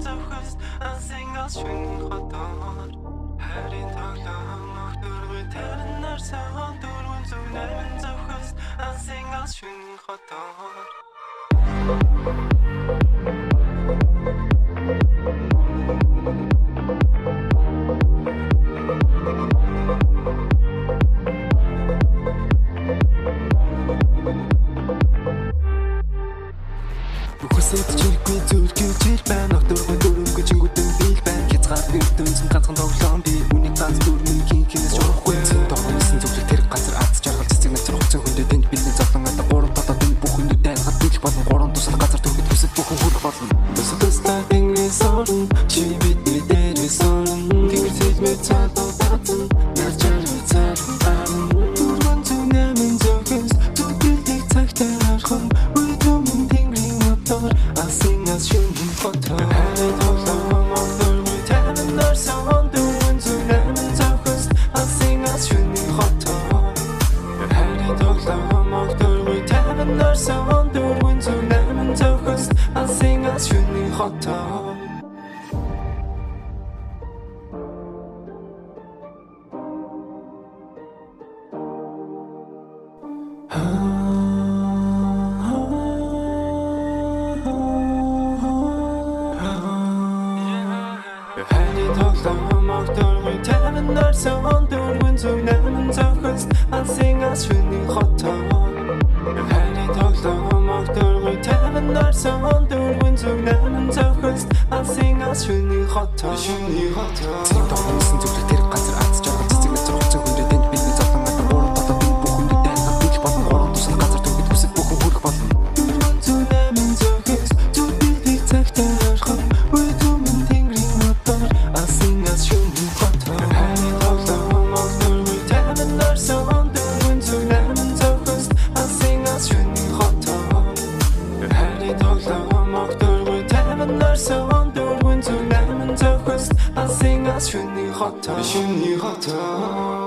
зовхост ансингаас шүн хотоор харин тоглоом өгдөргүй танаар сан дөрвөн зүг найман зовхост ансингаас шүн хотоор Бүхсэд чиргүй зүрхгүйжил байна Огдоргүй дөрөнгө чингүүдэн бил байна Хязгаар эрдэнэсэн ганцхан тоглоом би Үний ганц дөрмөн хинхээс журахгүй Цэн тоглоомсэн зүрх тэр газар аз жаргал цэцэг нэг зурхцэн хүндэд энд бидний зовлон ата гурав татаад энэ бүх хүндэд дайнахад дүүлэх болон гурван тусал газар төрөхөд хүсэж бүхэн хүрэх болно Төсөстөө тэнгэрийн сорн чи бидний дээрээ сорн Тэнгэр сэлмээ цаадаа татсан Ялж яргүй цаадаа Дөрвөн зүг нэмэн зохис Зүгдэлдэг цагтаа харахын Ансингаас шүн хотоор Харин тоглоом өгдөргүй танаар сан дөрвөн зүг найман зовхост Ансингаас шүн хотоор Харин тоглоом өгдөргүй танаар сан дөрвөн зүг найман зовхост Ансингаас шүн хотоор Харин тоглоом өгдөргүй танаар сан дөрвөн зүг найман зовхост Ансингаас шүн хотоор Харин тоглоом өгдөргүй танаар сан дөрвөн зүг найман зовхост Ансингаас шүн хотоор Цэн тоглоомсэн зүрх тэр газар аз жаргал цэцэг нэг зурхцэн хүндэд энд бидний зовлон ата гурав татаад энэ бүх хүндэд дайнахад дүүлэх болон гурван тусал газар төрөхөд хүсэж бүхэн хүрэх болно Дөрвөн зүг найман зовхост зүгдэлдэг цагтаа харахад Сан дөрвөн зүг найман зовхост Ансингаас шүн хотоор